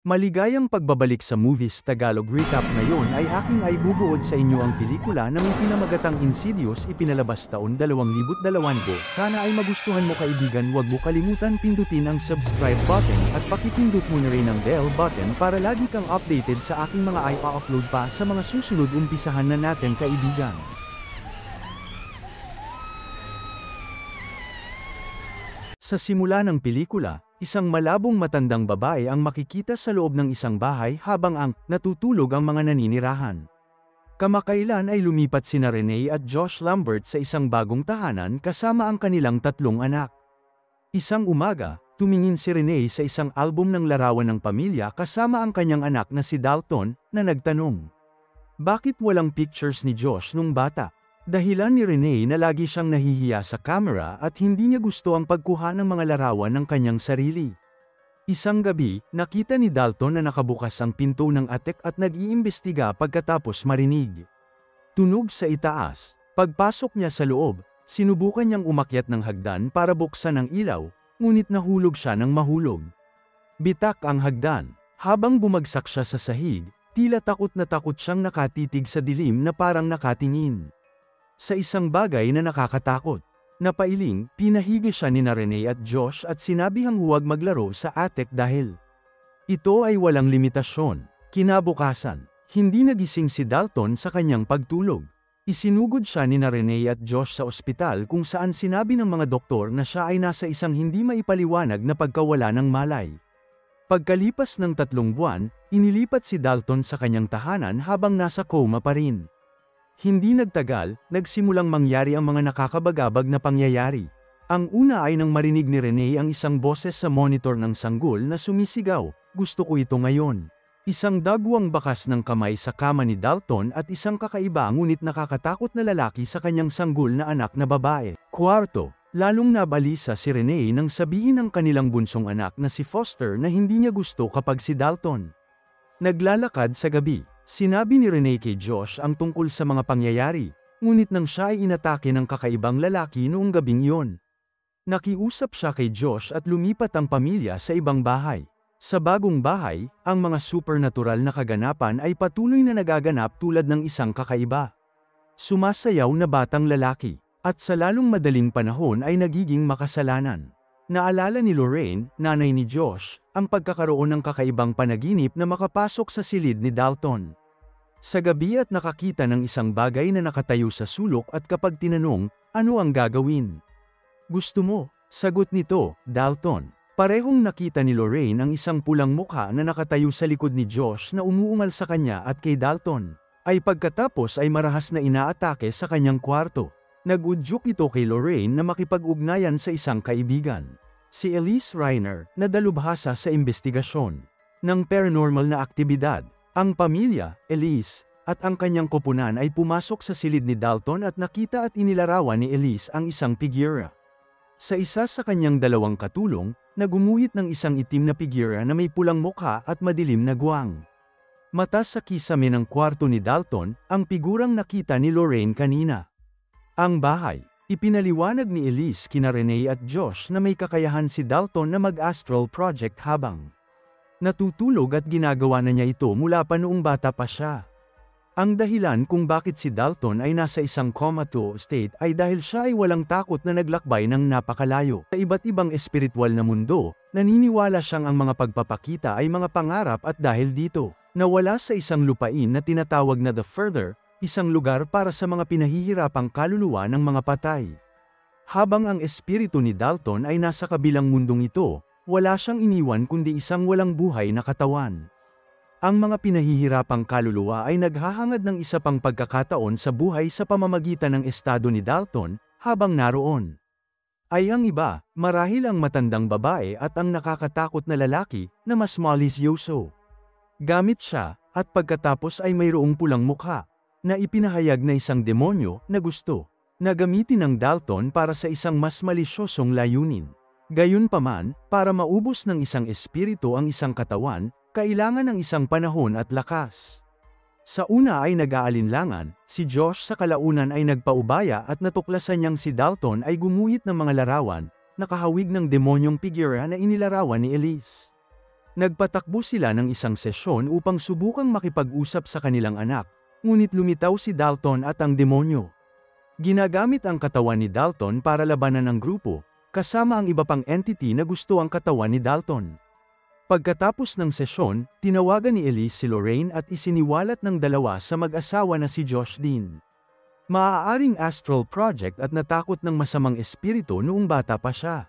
Maligayang pagbabalik sa Movies Tagalog Recap. Ngayon ay aking bubuod sa inyo ang pelikula na may pinamagatang Insidious, ipinalabas taon 2020. Sana ay magustuhan mo kaibigan, huwag mo kalimutan pindutin ang subscribe button at pakipindut mo na rin ang bell button para lagi kang updated sa aking mga i-upload pa sa mga susunod. Umpisahan na natin kaibigan. Sa simula ng pelikula, isang malabong matandang babae ang makikita sa loob ng isang bahay habang natutulog ang mga naninirahan. Kamakailan ay lumipat sina Renee at Josh Lambert sa isang bagong tahanan kasama ang kanilang tatlong anak. Isang umaga, tumingin si Renee sa isang album ng larawan ng pamilya kasama ang kanyang anak na si Dalton, na nagtanong, "Bakit walang pictures ni Josh nung bata?" Dahilan ni Renee na lagi siyang nahihiya sa camera at hindi niya gusto ang pagkuha ng mga larawan ng kanyang sarili. Isang gabi, nakita ni Dalton na nakabukas ang pinto ng attic at nag-iimbestiga pagkatapos marinig tunog sa itaas. Pagpasok niya sa loob, sinubukan niyang umakyat ng hagdan para buksan ang ilaw, ngunit nahulog siya ng mahulog. Bitak ang hagdan. Habang bumagsak siya sa sahig, tila takot na takot siyang nakatitig sa dilim na parang nakatingin sa isang bagay na nakakatakot. Napailing, pinahigi siya ni Renee at Josh at sinabihang huwag maglaro sa attic dahil ito ay walang limitasyon. Kinabukasan, hindi nagising si Dalton sa kanyang pagtulog. Isinugod siya ni Renee at Josh sa ospital kung saan sinabi ng mga doktor na siya ay nasa isang hindi maipaliwanag na pagkawala ng malay. Pagkalipas ng 3 buwan, inilipat si Dalton sa kanyang tahanan habang nasa coma pa rin. Hindi nagtagal, nagsimulang mangyari ang mga nakakabagabag na pangyayari. Ang una ay nang marinig ni Renee ang isang boses sa monitor ng sanggol na sumisigaw, "Gusto ko ito ngayon." Isang dagwang bakas ng kamay sa kama ni Dalton at isang kakaiba ngunit nakakatakot na lalaki sa kanyang sanggol na anak na babae. Kwarto, lalong nabalisa si Renee nang sabihin ng kanilang bunsong anak na si Foster na hindi niya gusto kapag si Dalton naglalakad sa gabi. Sinabi ni Renee kay Josh ang tungkol sa mga pangyayari, ngunit nang siya ay inatake ng kakaibang lalaki noong gabing iyon, nakiusap siya kay Josh at lumipat ang pamilya sa ibang bahay. Sa bagong bahay, ang mga supernatural na kaganapan ay patuloy na nagaganap tulad ng isang kakaiba, sumasayaw na batang lalaki, at sa lalong madaling panahon ay nagiging makasalanan. Naalala ni Lorraine, nanay ni Josh, ang pagkakaroon ng kakaibang panaginip na makapasok sa silid ni Dalton sa gabi at nakakita ng isang bagay na nakatayo sa sulok at kapag tinanong, "Ano ang gagawin?" "Gusto mo?" sagot nito, Dalton. Parehong nakita ni Lorraine ang isang pulang mukha na nakatayo sa likod ni Josh na umuungal sa kanya at kay Dalton ay pagkatapos ay marahas na inaatake sa kanyang kwarto. Nag-udyok ito kay Lorraine na makipag-ugnayan sa isang kaibigan, si Elise Reiner, na dalubhasa sa investigasyon ng paranormal na aktibidad. Ang pamilya, Elise, at ang kanyang koponan ay pumasok sa silid ni Dalton at nakita at inilarawan ni Elise ang isang figura. Sa isa sa kanyang dalawang katulong, nagumuhit ng isang itim na figura na may pulang mukha at madilim na guwang mata. Sa kisame ng kwarto ni Dalton, ang figurang nakita ni Lorraine kanina. Ang bahay, ipinaliwanag ni Elise kina Renee at Josh na may kakayahan si Dalton na mag-astral project habang natutulog at ginagawa na niya ito mula pa noong bata pa siya. Ang dahilan kung bakit si Dalton ay nasa isang comatose state ay dahil siya ay walang takot na naglakbay ng napakalayo. Sa iba't ibang espiritual na mundo, naniniwala siyang ang mga pagpapakita ay mga pangarap at dahil dito, nawala sa isang lupain na tinatawag na The Further, isang lugar para sa mga pinahihirapang kaluluwa ng mga patay. Habang ang espiritu ni Dalton ay nasa kabilang mundong ito, wala siyang iniwan kundi isang walang buhay na katawan. Ang mga pinahihirapang kaluluwa ay naghahangad ng isa pang pagkakataon sa buhay sa pamamagitan ng estado ni Dalton, habang naroon ay ang iba, marahil ang matandang babae at ang nakakatakot na lalaki, na mas malisyoso. Gamit siya, at pagkatapos ay mayroong pulang mukha, na ipinahayag na isang demonyo, na gusto na gamitin ng Dalton para sa isang mas malisyosong layunin. Gayunpaman, para maubos ng isang espiritu ang isang katawan, kailangan ng isang panahon at lakas. Sa una ay nag-aalinlangan, si Josh sa kalaunan ay nagpaubaya at natuklasan niyang si Dalton ay gumuhit ng mga larawan, nakahawig ng demonyong figura na inilarawan ni Elise. Nagpatakbo sila ng isang sesyon upang subukang makipag-usap sa kanilang anak, ngunit lumitaw si Dalton at ang demonyo. Ginagamit ang katawan ni Dalton para labanan ang grupo, kasama ang iba pang entity na gusto ang katawan ni Dalton. Pagkatapos ng sesyon, tinawagan ni Elise si Lorraine at isiniwalat ng dalawa sa mag-asawa na si Josh din. Maaaring astral project at natakot ng masamang espiritu noong bata pa siya.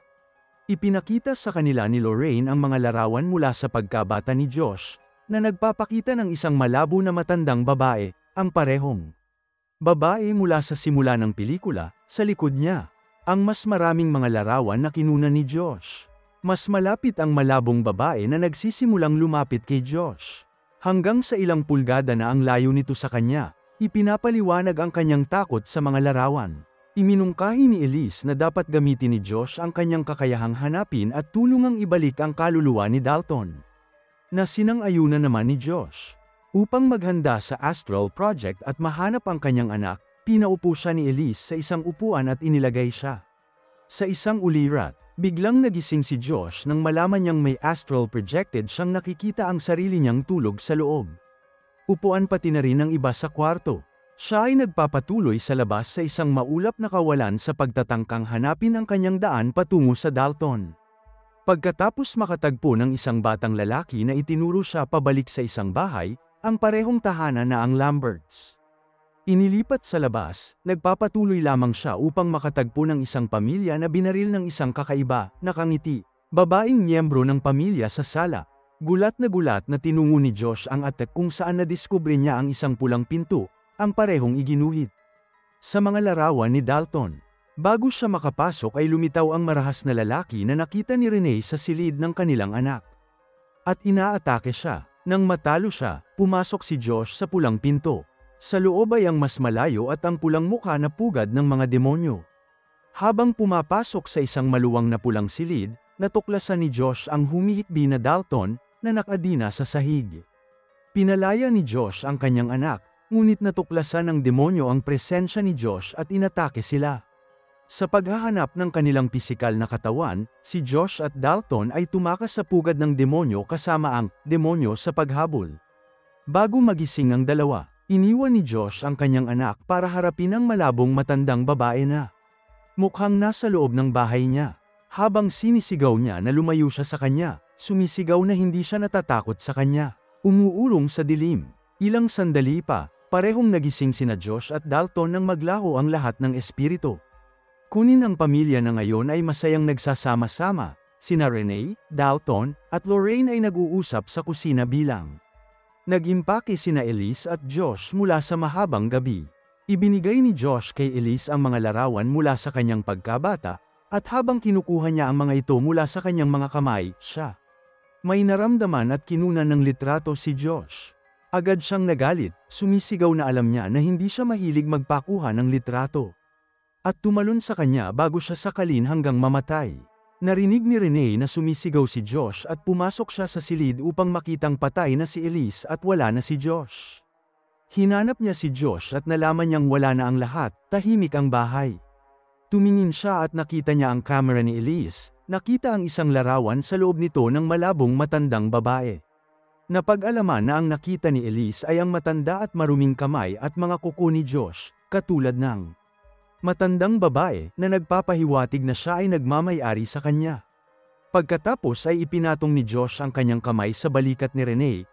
Ipinakita sa kanila ni Lorraine ang mga larawan mula sa pagkabata ni Josh, na nagpapakita ng isang malabo na matandang babae, ang parehong babae mula sa simula ng pelikula, sa likod niya. Ang mas maraming mga larawan na kinuna ni Josh. Mas malapit ang malabong babae na nagsisimulang lumapit kay Josh. Hanggang sa ilang pulgada na ang layo nito sa kanya, ipinapaliwanag ang kanyang takot sa mga larawan. Iminungkahi ni Elise na dapat gamitin ni Josh ang kanyang kakayahang hanapin at tulungang ibalik ang kaluluwa ni Dalton. Na sinang-ayunan naman ni Josh. Upang maghanda sa astral project at mahanap ang kanyang anak, pinaupo siya ni Elise sa isang upuan at inilagay siya sa isang ulirat. Biglang nagising si Josh nang malaman niyang may astral projected siyang nakikita ang sarili niyang tulog sa loob. Upuan pati na rin ang iba sa kwarto. Siya ay nagpapatuloy sa labas sa isang maulap na kawalan sa pagtatangkang hanapin ang kanyang daan patungo sa Dalton. Pagkatapos makatagpo ng isang batang lalaki na itinuro siya pabalik sa isang bahay, ang parehong tahanan na ang Lamberts. Inilipat sa labas, nagpapatuloy lamang siya upang makatagpo ng isang pamilya na binaril ng isang kakaiba, nakangiti, babaeng miyembro ng pamilya sa sala. Gulat na tinungo ni Josh ang attack kung saan nadiskubre niya ang isang pulang pinto, ang parehong iginuhit sa mga larawan ni Dalton. Bago siya makapasok ay lumitaw ang marahas na lalaki na nakita ni Renee sa silid ng kanilang anak. At inaatake siya. Nang matalo siya, pumasok si Josh sa pulang pinto. Sa loob ay ang mas malayo at ang pulang mukha na pugad ng mga demonyo. Habang pumapasok sa isang maluwang na pulang silid, natuklasan ni Josh ang humihikbi na Dalton, na nakadina sa sahig. Pinalaya ni Josh ang kanyang anak, ngunit natuklasan ng demonyo ang presensya ni Josh at inatake sila. Sa paghahanap ng kanilang pisikal na katawan, si Josh at Dalton ay tumakas sa pugad ng demonyo kasama ang demonyo sa paghabol. Bago magising ang dalawa, iniwan ni Josh ang kanyang anak para harapin ang malabong matandang babae na mukhang nasa loob ng bahay niya. Habang sinisigaw niya na lumayo siya sa kanya, sumisigaw na hindi siya natatakot sa kanya. Umuulong sa dilim. Ilang sandali pa, parehong nagising sina Josh at Dalton nang maglaho ang lahat ng espiritu. Kunin ang pamilya na ngayon ay masayang nagsasama-sama. Sina Renee, Dalton, at Lorraine ay nag-uusap sa kusina bilang nag-impake sina Elise at Josh mula sa mahabang gabi. Ibinigay ni Josh kay Elise ang mga larawan mula sa kanyang pagkabata, at habang kinukuha niya ang mga ito mula sa kanyang mga kamay, siya may naramdaman at kinunan ng litrato si Josh. Agad siyang nagalit, sumisigaw na alam niya na hindi siya mahilig magpakuha ng litrato. At tumalon sa kanya bago siya sakalin hanggang mamatay. Narinig ni Renee na sumisigaw si Josh at pumasok siya sa silid upang makitang patay na si Elise at wala na si Josh. Hinanap niya si Josh at nalaman niyang wala na ang lahat, tahimik ang bahay. Tumingin siya at nakita niya ang camera ni Elise, nakita ang isang larawan sa loob nito ng malabong matandang babae. Napag-alaman na ang nakita ni Elise ay ang matanda at maruming kamay at mga kuko ni Josh, katulad ng matandang babae na nagpapahiwatig na siya ay nagmamay-ari sa kanya. Pagkatapos ay ipinatong ni Josh ang kanyang kamay sa balikat ni Renee,